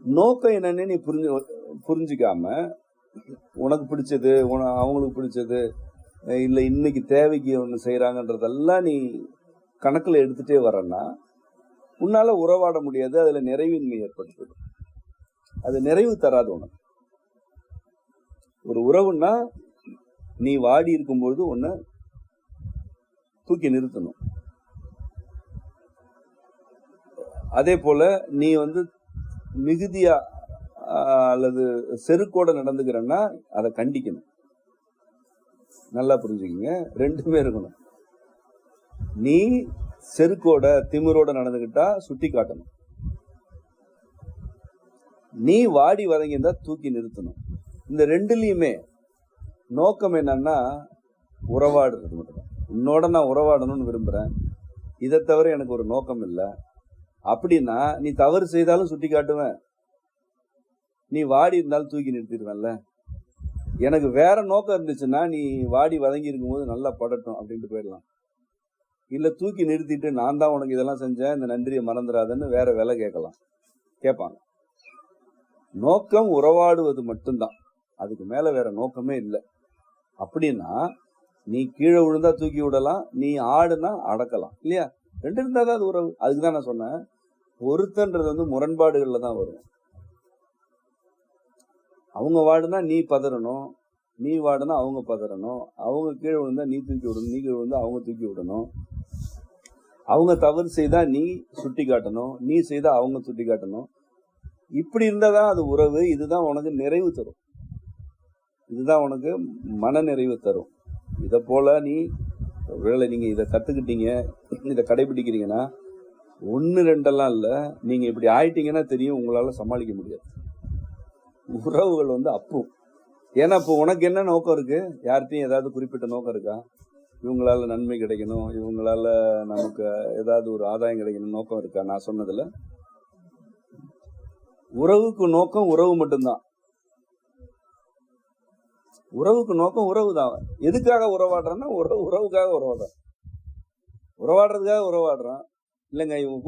நோக்கம் என்னன்னு நீ புரிஞ்சுக்காம உனக்கு பிடிச்சது, அவங்களுக்கு பிடிச்சது, இல்லை இன்னைக்கு தேவைக்கு ஒன்று செய்யறாங்கன்றதெல்லாம் நீ கணக்குல எடுத்துட்டே வரன்னா உன்னால உறவாட முடியாது. அதுல நிறைவின்மை ஏற்பட்டு, அது நிறைவு தராது உனக்கு. ஒரு உறவுன்னா நீ வாடி இருக்கும்பொழுது உன்னை தூக்கி நிறுத்தணும். அதே போல நீ மிகுதியா அல்லது செருக்கோட நடந்துக்கிறன்னா அதை கண்டிக்கணும். நல்லா புரிஞ்சுக்கங்க, 2மே இருக்கணும். நீ செருக்கோட திமிரோட நடந்துகிட்டா சுட்டி காட்டணும், நீ வாடி வதங்கியிருந்தா தூக்கி நிறுத்தணும். இந்த 2லயுமே நோக்கம் என்னன்னா உறவாடுறது மட்டும்தான். உன்னோட நான் உறவாடணும்னு விரும்புறேன், இதை தவிர எனக்கு ஒரு நோக்கம் இல்லை அப்படின்னா நீ தவறு செய்தாலும் சுட்டி காட்டுவேன், நீ வாடி இருந்தாலும் தூக்கி நிறுத்திடுவேன்ல. எனக்கு வேற நோக்கம் இருந்துச்சுன்னா நீ வாடி வதங்கி இருக்கும்போது நல்லா படட்டும் அப்படின்ட்டு போயிடலாம். இல்ல தூக்கி நிறுத்திட்டு நான் தான் உனக்கு இதெல்லாம் செஞ்சேன், இந்த நன்றியை மறந்துடாதன்னு வேற வேலை கேட்பாங்க. நோக்கம் உறவாடுவது மட்டும்தான், அதுக்கு மேல வேற நோக்கமே இல்லை. அப்படின்னா நீ கீழே விழுந்தா தூக்கி விடலாம், நீ ஆடுனா அடக்கலாம், இல்லையா? 2 இருந்தாதான் அது உறவு. அதுக்குதான் நான் சொன்னேன், பொருத்தன்றது முரண்பாடுகள்ல தான் வரும். அவங்க வாடுனா நீ பதறணும், நீ வாடுனா அவங்க பதறணும், அவங்க கீழே விழுந்தா நீ தூக்கி விடணும், நீ கீழே விழுந்தா அவங்க தூக்கி விடணும், அவங்க தவறு செய்தா நீ சுட்டி காட்டணும், நீ செய்தா அவங்க சுட்டி காட்டணும். இப்படி இருந்தாதான் அது உறவு. இதுதான் உனக்கு நிறைவு தரும், இதுதான் உனக்கு மன நிறைவு தரும். இதை போல நீ ஒருவேளை நீங்க இதை கத்துக்கிட்டீங்க, இதை கடைபிடிக்கிறீங்கன்னா 1 2 இல்ல, நீங்க இப்படி ஆயிட்டீங்கன்னா தெரியும் உங்களால சமாளிக்க முடியாது. உறவுகள் அப்பும். ஏன்னா இப்போ உனக்கு என்ன நோக்கம் இருக்கு, யார்கிட்டையும் ஏதாவது குறிப்பிட்ட நோக்கம் இருக்கா? இவங்களால நன்மை கிடைக்கணும், இவங்களால நமக்கு ஏதாவது ஒரு ஆதாயம் கிடைக்கணும் நோக்கம் இருக்கா? நான் சொன்னதுல உறவுக்கு நோக்கம் உறவு மட்டும்தான். உறவுக்கு நோக்கம் உறவு தான். எதுக்காக உறவாடுறேன்னா உறவுக்காக உறவாடுறதுக்காக உறவாடுறான். இல்லைங்க இவங்க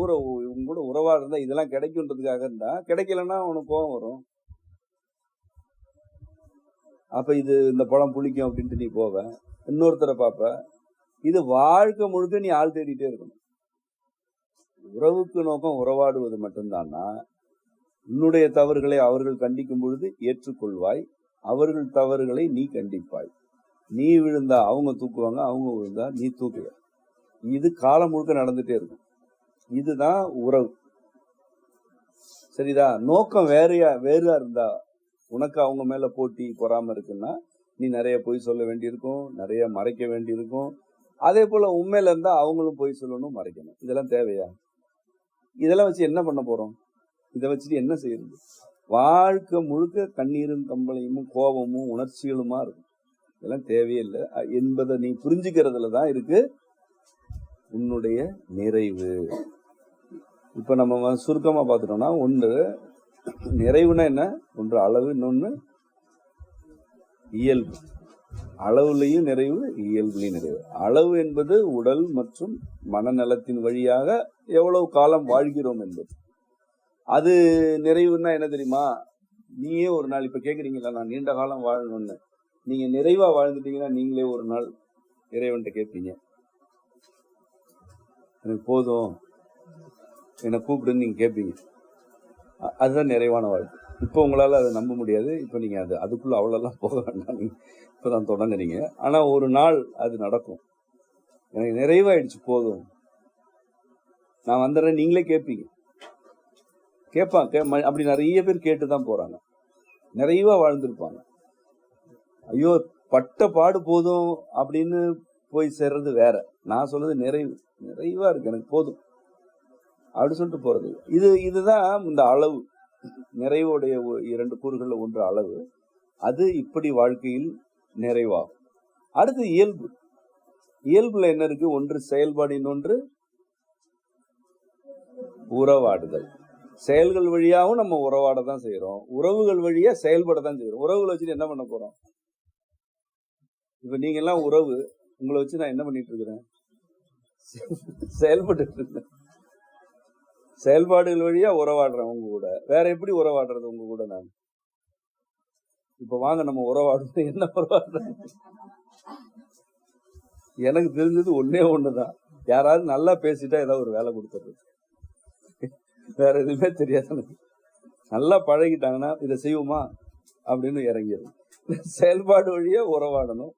கூட உறவாடுறதா இதெல்லாம் கிடைக்கும்ன்றதுக்காக இருந்தா, கிடைக்கலன்னா உனக்கு கோபம் வரும். அப்ப இது இந்த பழம் புளிக்கும் அப்படின்ட்டு நீ போவ, இன்னொருத்தரை பார்ப்ப. இது வாழ்க்கை முழுக்க நீ ஆள் தேடிட்டே இருக்கணும். உறவுக்கு நோக்கம் உறவாடுவது மட்டும்தான்னா, உன்னுடைய தவறுகளை அவர்கள் கண்டிக்கும் பொழுது ஏற்றுக்கொள்வாய், அவர்கள் தவறுகளை நீ கண்டிப்பாய். நீ விழுந்தா அவங்க தூக்குவாங்க, அவங்க விழுந்தா நீ தூக்குவ. இது காலம் முழுக்க நடந்துட்டே இருக்கும். இதுதான் உறவு. சரிதா? நோக்கம் வேறா இருந்தா, உனக்கு அவங்க மேல போட்டி பொறாம இருக்குன்னா, நீ நிறைய பொய் சொல்ல வேண்டியிருக்கும், நிறைய மறைக்க வேண்டியிருக்கும். அதே போல உண்மையில இருந்தா அவங்களும் பொய் சொல்லணும், மறைக்கணும். இதெல்லாம் தேவையா? இதெல்லாம் வச்சு என்ன பண்ண போறோம்? இதை வச்சுட்டு என்ன செய்யறது? வாழ்க்கை முழுக்க கண்ணீரும் கம்பளையும் கோபமும் உணர்ச்சிகளுமா இருக்கும். இதெல்லாம் தேவையே இல்லை என்பதை நீ புரிஞ்சுக்கிறதுல தான் இருக்கு உன்னுடைய நிறைவு. இப்ப நம்ம சுருக்கமா பார்த்துட்டோம்னா, ஒன்று நிறைவுனா என்ன? ஒன்று அளவு, இன்னொன்னு இயல்பு. அளவுலையும் நிறைவு, இயல்புலையும் நிறைவு. அளவு என்பது உடல் மற்றும் மனநலத்தின் வழியாக எவ்வளவு காலம் வாழ்கிறோம் என்பது. அது நிறைவுன்னா என்ன தெரியுமா? நீயே ஒரு நாள் இப்ப கேக்குறீங்களா, நான் நீண்ட காலம் வாழணும்னு. நீங்க நிறைவா வாழ்ந்துட்டீங்கன்னா நீங்களே ஒரு நாள் இறைவன்கிட்ட கேட்பீங்க, எனக்கு போதும், என்னை கூப்பிடுன்னு நீங்க கேட்பீங்க. அதுதான் நிறைவான வாழ்க்கை. இப்போ உங்களால அதை நம்ப முடியாது. இப்போ நீங்க அதுக்குள்ள அவ்வளோலாம் போக வேண்டாம், நீங்க இப்பதான் தொடங்குறீங்க. ஆனா ஒரு நாள் அது நடக்கும். எனக்கு நிறைவாயிடுச்சு, போதும், நான் வந்துடுறேன், நீங்களே கேட்பீங்க. அப்படி நிறைய பேர் கேட்டுதான் போறாங்க, நிறைவா வாழ்ந்திருப்பாங்க. ஐயோ பட்ட பாடு போதும் அப்படின்னு போய் சேர்றது வேற. நான் சொல்றது நிறைவா இருக்கு, எனக்கு போதும் அப்படி சொல்லிட்டு போறது. இதுதான் இந்த அளவு. நிறைவுடைய இரண்டு கூறுகள்ல ஒன்று அளவு. அது இப்படி வாழ்க்கையில் நிறைவாகும். அடுத்து இயல்பு. இயல்புல என்ன இருக்கு? ஒன்று செயல்பாடு, இன்னொன்று உறவாடுதல். செயல்கள் வழியாகவும் நம்ம உறவாட தான் செய்யறோம், உறவுகள் வழியா செயல்பட தான் செய்யறோம். உறவுகளை வச்சுட்டு என்ன பண்ண போறோம்? இப்ப நீங்க எல்லாம் உறவு, உங்களை வச்சு நான் என்ன பண்ணிட்டு இருக்கிறேன்? செயல்பட்டு இருக்கேன். செயல்பாடுகள் வழியா உறவாடுறேன் உங்க கூட. வேற எப்படி உறவாடுறது உங்க கூட? நான் இப்ப வாங்க நம்ம உறவாடுறோம். என்ன உறவாடுறேன்? எனக்கு தெரிஞ்சது ஒன்னே ஒண்ணுதான், யாராவது நல்லா பேசிட்டா ஏதாவது ஒரு வேலை கொடுத்துறது. வேற எதுவுமே தெரியாது எனக்கு. நல்லா பழகிட்டாங்கன்னா இதை செய்வோமா அப்படின்னு இறங்கிடும். செயல்பாடு வழியா உறவாடணும்.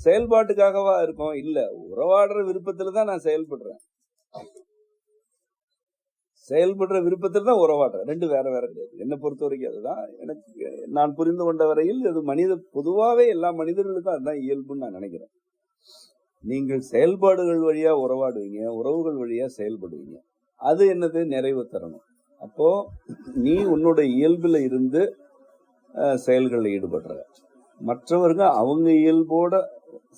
செயல்பாட்டுக்காகவா இருக்கும்? இல்ல, உறவாடுற விருப்பத்துலதான் நான் செயல்படுறேன். செயல்படுற விருப்பத்தில் தான் உறவாடுறேன். ரெண்டு வேற வேற கிடையாது. என்னை பொறுத்த வரைக்கும் அதுதான் எனக்கு நான் புரிந்து கொண்ட வரையில். அது பொதுவாகவே எல்லா மனிதர்களுக்கும் அதுதான் இயல்புன்னு நான் நினைக்கிறேன். நீங்கள் செயல்பாடுகள் வழியா உறவாடுவீங்க, உறவுகள் வழியா செயல்படுவீங்க. அது என்னது? நிறைவு தரணும். அப்போ நீ உன்னோட இயல்புல இருந்து செயல்களில் ஈடுபடுற, மற்றவர்கள் அவங்க இயல்போட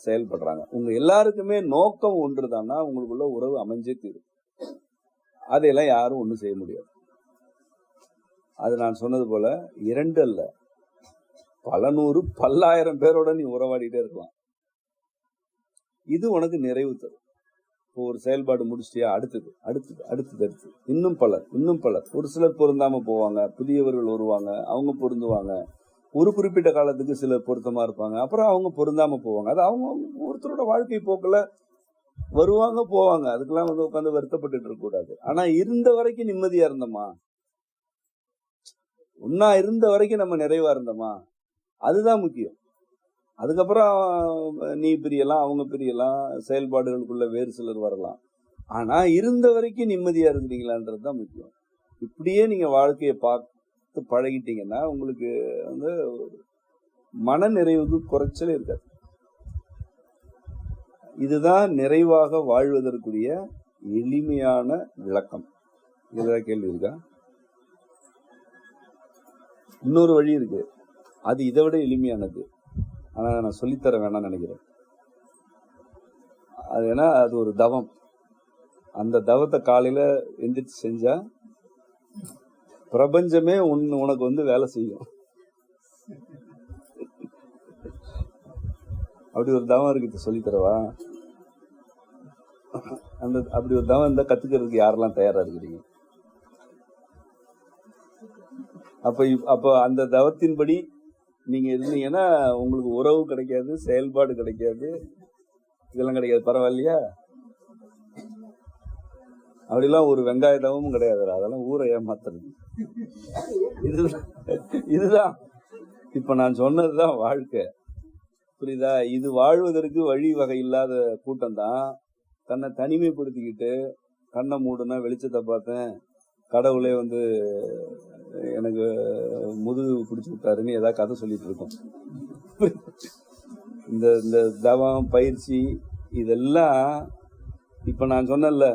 செயல்படுறாங்க. உங்க எல்லாருக்குமே நோக்கம் ஒன்றுதான்னா உங்களுக்குள்ள உறவு அமைஞ்சே தீரும். அதையெல்லாம் யாரும் ஒண்ணும் செய்ய முடியாது. அது நான் சொன்னது போல 2 அல்ல, பல 100 பல்லாயிரம் பேரோட நீ உறவாடிட்டே இருக்கலாம். இது உனக்கு நிறைவு தரும். இப்போ ஒரு செயல்பாடு முடிச்சிட்டியா, அடுத்தது அடுத்தது அடுத்தது அடுத்தது, இன்னும் பலர். ஒரு சிலர் பொருந்தாம போவாங்க, புதியவர்கள் வருவாங்க, அவங்க பொருந்துவாங்க. ஒரு குறிப்பிட்ட காலத்துக்கு சிலர் பொருத்தமா இருப்பாங்க, அப்புறம் அவங்க பொருந்தாம போவாங்க. அது அவங்க ஒருத்தரோட வாழ்க்கை போக்குல வருவாங்க போவாங்க. அதுக்கெல்லாம் உட்காந்து வருத்தப்பட்டு இருக்க கூடாது. ஆனா இருந்த வரைக்கும் நிம்மதியா இருந்தோமா, ஒன்னா இருந்த வரைக்கும் நம்ம நிறைவா இருந்தோமா, அதுதான் முக்கியம். அதுக்கப்புறம் நீ பிரியலாம், அவங்க பிரியலாம், செயல்பாடுகளுக்குள்ள வேறு சிலர் வரலாம். ஆனா இருந்த வரைக்கும் நிம்மதியா இருந்தீங்களான்றதுதான் முக்கியம். இப்படியே நீங்க வாழ்க்கையை பார்த்து பழகிட்டீங்கன்னா உங்களுக்கு மன நிறைவுக்கு குறைச்சலே இருக்காது. இதுதான் நிறைவாக வாழ்வதற்குரிய எளிமையான விளக்கம். ஏதாவது கேள்வி இருக்கா? இன்னொரு வழி இருக்கு, அது இதை விட எளிமையானது. ஆனா நான் சொல்லித்தர வேணாம்னு நினைக்கிறேன். அது ஏன்னா அது ஒரு தவம். அந்த தவத்தை காலையில எந்திரிச்சு செஞ்சா பிரபஞ்சமே உனக்கு வேலை செய்யும். அப்படி ஒரு தவம் இருக்கு, சொல்லித்தரவா? அப்படி ஒரு தவம் இருந்தா கத்துக்கிறதுக்கு யாரெல்லாம் தயாரா இருக்கிறீங்க? அப்ப அந்த தவத்தின்படி நீங்க இருந்தீங்கன்னா உங்களுக்கு உறவு கிடைக்காது, செயல்பாடு கிடைக்காது, இதெல்லாம் கிடைக்காது. பரவாயில்லையா? அப்படிலாம் ஒரு வெங்காயத்தவும் கிடையாது. அதெல்லாம் ஊரை ஏமாத்துறது. இதுதான் இப்ப நான் சொன்னதுதான் வாழ்க்கை. புரியுதா? இது வாழ்வதற்கு வழி வகை இல்லாத கூட்டம் தான் தன்னை தனிமைப்படுத்திக்கிட்டு கண்ணை மூடுனா வெளிச்சத்தை பார்த்தேன், கடவுளே வந்து எனக்கு முதுகு பிடிச்சு விட்டாருன்னு ஏதாவது கதை சொல்லிட்டு இருக்கோம். இந்த தவம் பயிற்சி இதெல்லாம் இப்ப நான் சொன்னல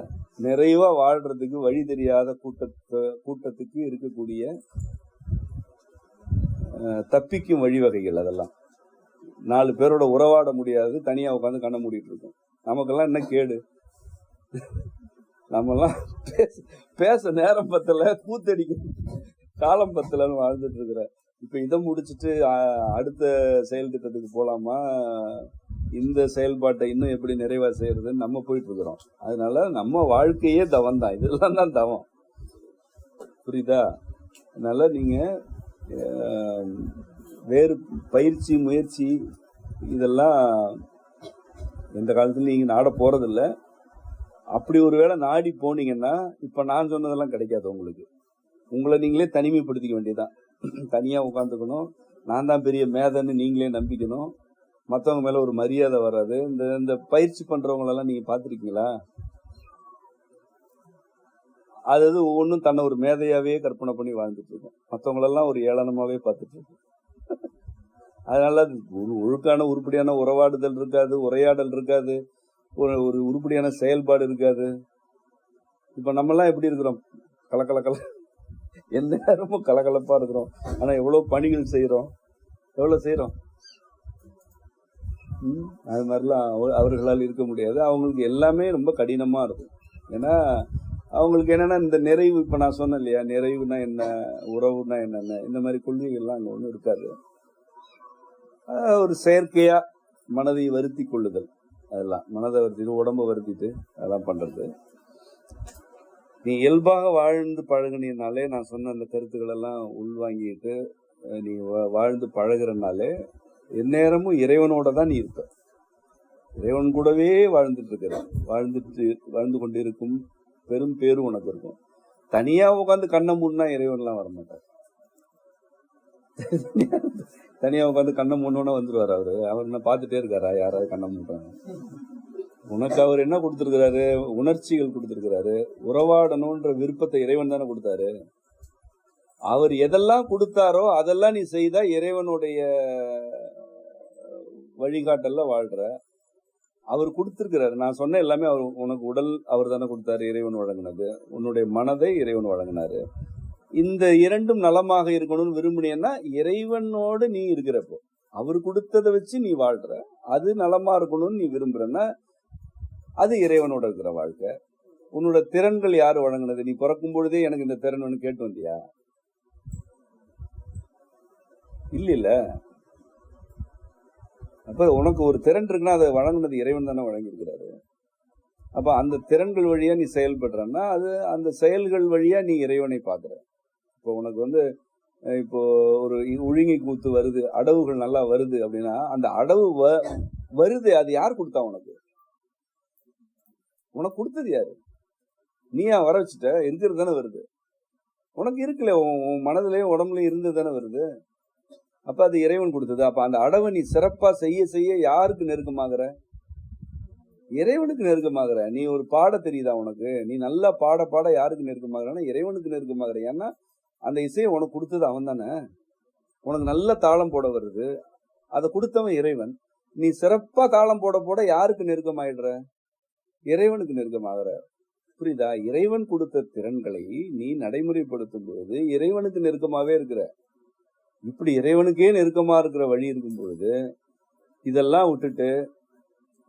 நிறைவா வாழ்றதுக்கு வழி தெரியாத கூட்டத்துக்கு இருக்கக்கூடிய தப்பிக்கும் வழிவகைகள். அதெல்லாம் 4 பேரோட உறவாட முடியாது, தனியா உட்காந்து கண்ண மூடிட்டு இருக்கோம். நமக்கெல்லாம் என்ன கேடு? நம்மெல்லாம் பேச நேரம் பத்தல, கூத்தடிக்க காலம் பத்தலன்னு வாழ்ந்துட்டு இருக்கிற. இப்ப இதை முடிச்சுட்டு அடுத்த செயல் திட்டத்துக்கு போலாமா, இந்த செயல்பாட்டை இன்னும் எப்படி நிறைவா செய்யறதுன்னு நம்ம போயிட்டு இருக்கிறோம். அதனால நம்ம வாழ்க்கையே தவம் தான். இதெல்லாம் தான் தவம். புரியுதா? அதனால நீங்க வேறு பயிற்சி முயற்சி இதெல்லாம் எந்த காலத்துல நீங்க நாட போறதில்லை. அப்படி ஒருவேளை நாடி போனீங்கன்னா இப்ப நான் சொன்னதெல்லாம் கிடைக்காது உங்களுக்கு. உங்களை நீங்களே தனிமைப்படுத்திக்க வேண்டியதுதான். தனியா உட்காந்துக்கணும், நான் தான் பெரிய மேதன்னு நீங்களே நம்பிக்கணும், மற்றவங்க மேல ஒரு மரியாதை வராது. இந்த பயிற்சி பண்றவங்களெல்லாம் நீங்க பாத்திருக்கீங்களா? அதாவது ஒவ்வொன்றும் தன்னை ஒரு மேதையாவே கற்பனை பண்ணி வாழ்ந்துட்டு இருக்கும், மற்றவங்களெல்லாம் ஒரு ஏளனமாவே பார்த்துட்டு இருக்கும். அதனால ஒரு ஒழுக்கான உருப்படியான உறவாடுதல் இருக்காது, உரையாடல் இருக்காது, ஒரு உருப்படியான செயல்பாடு இருக்காது. இப்ப நம்மெல்லாம் எப்படி இருக்கிறோம்? கலக்கல எந்த நேரமும் கலகலப்பா இருக்கிறோம். ஆனா எவ்வளவு பணிகள் செய்யறோம், எவ்வளவு செய்யறோம். அது மாதிரிலாம் அவர்களால் இருக்க முடியாது. அவங்களுக்கு எல்லாமே ரொம்ப கடினமா இருக்கும். ஏன்னா அவங்களுக்கு என்னன்னா இந்த நிறைவு, இப்ப நான் சொன்னேன் இல்லையா, நிறைவுனா என்ன, உறவுனா என்னென்ன, இந்த மாதிரி கொள்கைகள்லாம் அங்க ஒன்றும் இருக்காது. ஒரு செயற்கையா மனதை வருத்தி கொள்ளுதல், அதெல்லாம் மனதை வருத்திட்டு உடம்பை வருத்திட்டு அதெல்லாம் பண்றது. நீ இயல்பாக வாழ்ந்து பழகினாலே, நான் சொன்ன அந்த கருத்துக்கள் எல்லாம் உள்வாங்கிட்டு நீ வாழ்ந்து பழகிறனாலே எந்நேரமும் இறைவனோட தான் நீ இருப்ப. இறைவன் கூடவே வாழ்ந்துட்டு இருக்கிற, வாழ்ந்து கொண்டிருக்கும் பெரும் பேரும் உனக்கு இருக்கும். தனியா உட்காந்து கண்ணை மூடனா இறைவன்லாம் வரமாட்டார். தனியா உட்காந்து கண்ணை மூடணும்னா வந்துருவாரு. அவர் என்ன பார்த்துட்டே இருக்காரா யாராவது கண்ணை மூடுறாங்க? உனக்கு அவர் என்ன கொடுத்திருக்கிறாரு? உணர்ச்சிகள் கொடுத்திருக்கிறாரு. உறவாடணும்ன்ற விருப்பத்தை இறைவன் தானே கொடுத்தாரு. அவர் எதெல்லாம் கொடுத்தாரோ அதெல்லாம் நீ செய்தா இறைவனுடைய வழிகாட்டல்ல வாழ்ற. அவர் கொடுத்திருக்கிறாரு. நான் சொன்ன எல்லாமே அவர் உனக்கு உடல் அவர் தானே கொடுத்தாரு, இறைவன் வழங்கினது. உன்னுடைய மனதை இறைவன் வழங்கினாரு. இந்த இரண்டும் நலமாக இருக்கணும்னு விரும்பினேன்னா இறைவனோடு நீ இருக்கிறப்போ அவர் கொடுத்ததை வச்சு நீ வாழ்ற. அது நலமா இருக்கணும்னு நீ விரும்புறன்னா அது இறைவனோட இருக்கிற வாழ்க்கை. உன்னோட திறன்கள் யாரு வழங்கினது? நீ பிறக்கும் பொழுதே எனக்கு இந்த திறன் ஒன்று கேட்டு வந்தியா? இல்ல. அப்ப உனக்கு ஒரு திறன் இருக்குன்னா அதை வழங்கினது இறைவன் தானே வழங்கியிருக்கிறாரு. அப்ப அந்த திறன்கள் வழியா நீ செயல்படுறன்னா அது அந்த செயல்கள் வழியா நீ இறைவனை பாக்குற. இப்போ உனக்கு இப்போ ஒரு ஒழுங்கி கூத்து வருது, அடவுகள் நல்லா வருது அப்படின்னா அந்த அடவு வருது, அது யார் கொடுத்தா? உனக்கு கொடுத்தது யாரு? நீயா வர வச்சுட்ட? இருக்கிறது தானே வருது. உனக்கு இருக்குல்ல, உன் மனதிலையும் உடம்புலயும் இருந்து தானே வருது. அப்ப அது இறைவன் கொடுத்தது. அப்ப அந்த அடவை நீ சிறப்பா செய்ய செய்ய யாருக்கு நெருக்கமாகற? இறைவனுக்கு நெருக்கமாகற. நீ ஒரு பாட தெரியுதா உனக்கு? நீ நல்லா பாட யாருக்கு நெருக்கமாகறன்னா இறைவனுக்கு நெருக்கமாகற. ஏன்னா அந்த இசையை உனக்கு கொடுத்தது அவன் தானே. உனக்கு நல்ல தாளம் போட வருது, அதை கொடுத்தவன் இறைவன். நீ சிறப்பா தாளம் போட யாருக்கு நெருக்கமாயிடுற? இறைவனுக்கு நெருக்கமாகற. புரியுதா? இறைவன் கொடுத்த திறன்களை நீ நடைமுறைப்படுத்தும் பொழுது இறைவனுக்கு நெருக்கமாவே இருக்கிற. இப்படி இறைவனுக்கே நெருக்கமா இருக்கிற வழி இருக்கும் பொழுது இதெல்லாம் விட்டுட்டு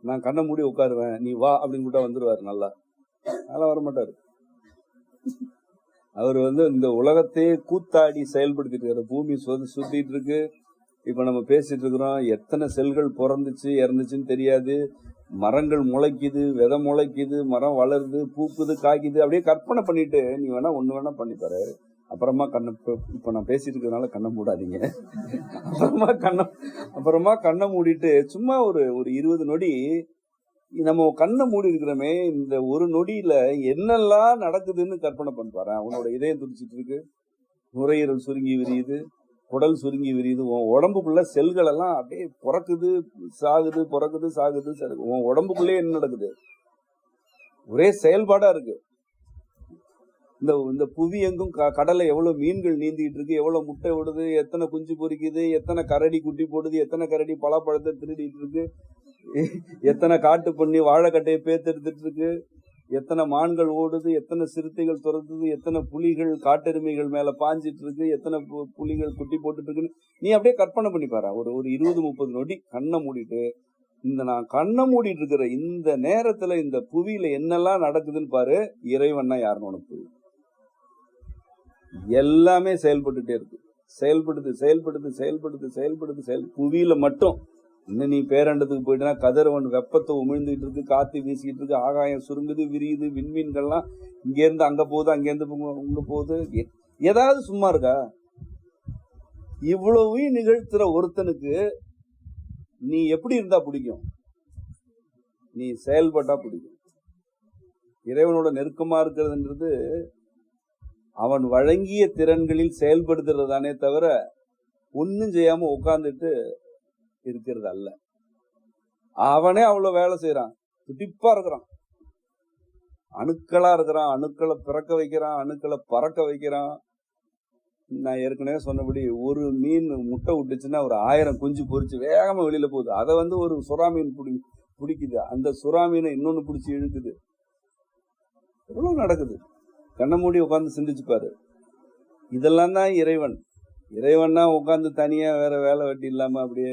நான் கண்ணை மூடி உட்காருவேன், நீ வா அப்படின்னு கூட வந்துருவாரு. நல்லா வரமாட்டாரு. அவர் இந்த உலகத்தையே கூத்தாடி செயல்படுத்திட்டு இருக்கிற. பூமி சுத்திட்டு இருக்கு. இப்ப நம்ம பேசிட்டு இருக்கிறோம். எத்தனை செல்கள் பிறந்துச்சு இறந்துச்சுன்னு தெரியாது. மரங்கள் முளைக்குது, விதை முளைக்குது, மரம் வளருது, பூக்குது, காய்க்குது. அப்படியே கற்பனை பண்ணிட்டு நீ ஒண்ணு வேணா பண்ணிப்பாரு. அப்புறமா இப்ப நான் பேசிட்டு இருக்கிறதுனால கண்ணை மூடாதீங்க. அப்புறமா கண்ணை மூடிட்டு சும்மா ஒரு 20 நொடி நம்ம கண்ணை மூடி இருக்கிறோமே, இந்த ஒரு நொடியில என்னெல்லாம் நடக்குதுன்னு கற்பனை பண்ணி பாரு. உன்னோட இதயம் துடிச்சிட்டு இருக்கு, நுரையீரல் சுருங்கி விரியுது, குடல் சுருங்கி விரியுது, உன் உடம்புக்குள்ள செல்கள் எல்லாம் அப்படியே பிறக்குது சாகுது, பிறக்குது சாகுது. உன் உடம்புக்குள்ளே என்ன நடக்குது? ஒரே செயல்பாடா இருக்கு. இந்த புவி எங்கும் கடலை எவ்வளவு மீன்கள் நீந்திட்டு இருக்கு, எவ்வளவு முட்டை விடுது, எத்தனை குஞ்சு பொறிக்குது, எத்தனை கரடி குட்டி போடுது, எத்தனை கரடி பலாப்பழத்தை திருடிட்டு இருக்கு, எத்தனை காட்டு பண்ணி வாழைக்கட்டையை பேத்தெடுத்துட்டு இருக்கு, எத்தனை மான்கள் ஓடுது, எத்தனை சிறுத்தைகள் துரத்துது, எத்தனை புலிகள் காட்டெருமைகள் மேல பாஞ்சிட்டு இருக்கு, எத்தனை புலிகள் குட்டி போட்டுட்டு இருக்குன்னு நீ அப்படியே கற்பனை பண்ணி பாரு. ஒரு 20-30 நொடி கண்ணை மூடிட்டு, நான் கண்ணை மூடிட்டு இருக்கிற இந்த நேரத்துல இந்த புவியில என்னெல்லாம் நடக்குதுன்னு பாரு. இறைவன்னா யாருன்னு உனக்கு எல்லாமே செயல்பட்டுட்டே இருக்கு. செயல்படுது. புவியில மட்டும் இன்னும் நீ பேரண்டத்துக்கு போயிட்டா கதிரவன் வெப்பத்தை உமிழ்ந்துட்டு இருக்கு, காத்து வீசிக்கிட்டு இருக்கு, ஆகாயம் சுருங்குது, விரியுது, விண்மீன்கள்லாம் இங்க இருந்து அங்க போகுது, அங்க இருந்து உங்க போகுது. ஏதாவது சும்மா இருக்கா? இவ்வளவு நிகழ்த்துற ஒருத்தனுக்கு நீ எப்படி இருந்தா பிடிக்கும்? நீ செயல்பட்டா பிடிக்கும். இறைவனோட நெருக்கமா இருக்கிறதுன்றது அவன் வழங்கிய திறன்களில் செயல்படுத்துறதானே தவிர ஒன்னும் செய்யாம உட்கார்ந்துட்டு இருக்கிறது அல்ல. அவனே அவ்வளவு வேலை செய்யறான், துடிப்பா இருக்கிறான், அணுக்களா இருக்கிறான், அணுக்களை பிறக்க வைக்கிறான், அணுக்களை பறக்க வைக்கிறான். நான் ஏற்கனவே சொன்னபடி ஒரு மீன் முட்டை விட்டுச்சுன்னா ஒரு 1000 குஞ்சு பொறிச்சு வேகமா வெளியில போகுது. அதை ஒரு சுறா மீன் பிடிக்குது, அந்த சுறா மீனை இன்னொன்னு பிடிச்சி இழுக்குது. எவ்வளவு நடக்குது? கண்ணை மூடி உட்காந்து சிந்திச்சு பாரு. இதெல்லாம் தான் இறைவன். இறைவன்னா உட்காந்து தனியா வேற வேலை வெட்டி இல்லாம அப்படியே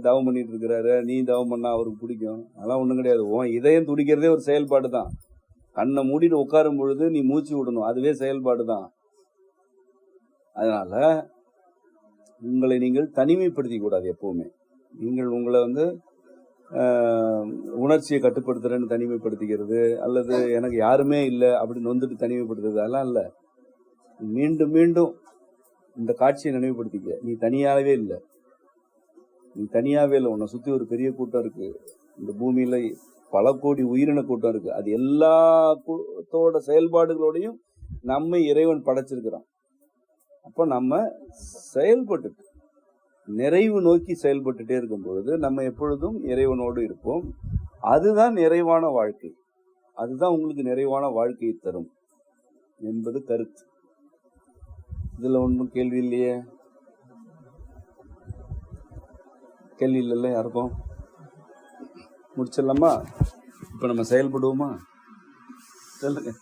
தவம் பண்ணிட்டு இருக்கிறாரு. நீ தவம் பண்ணா அவருக்கு பிடிக்கும்? அதெல்லாம் ஒண்ணும் கிடையாது. உன் இதயம் துடிக்கிறதே ஒரு செயல்பாடு தான். கண்ணை மூடிட்டு உட்காரும் பொழுது நீ மூச்சு விடணும், அதுவே செயல்பாடு தான். அதனால உங்களை நீங்கள் தனிமைப்படுத்திக் கூடாது. எப்பவுமே நீங்கள் உங்களை உணர்ச்சியை கட்டுப்படுத்துறேன்னு தனிமைப்படுத்திக்கிறது, அல்லது எனக்கு யாருமே இல்லை அப்படின்னு வந்துட்டு தனிமைப்படுத்துறது, அதெல்லாம் இல்லை. மீண்டும் மீண்டும் இந்த காட்சியை நினைவுபடுத்திக்க. நீ தனியாகவே இல்லை, உன்னை சுத்தி ஒரு பெரிய கூட்டம் இருக்கு. இந்த பூமியில பல கோடி உயிரின கூட்டம் இருக்கு. அது எல்லாத்தோட செயல்பாடுகளோடையும் நம்மை இறைவன் படைச்சிருக்கிறான். அப்ப நம்ம செயல்பட்டு நிறைவு நோக்கி செயல்பட்டுட்டே இருக்கும் பொழுது நம்ம எப்பொழுதும் இறைவனோடு இருப்போம். அதுதான் நிறைவான வாழ்க்கை. அதுதான் உங்களுக்கு நிறைவான வாழ்க்கையை தரும் என்பது கருத்து. இதுல ஒன்றும் கேள்வி இல்லையே? கேள்வி இல்லைல்ல யாருக்கும்? முடிச்சிடலாமா? இப்ப நம்ம செயல்படுவோமா? சொல்லுங்க.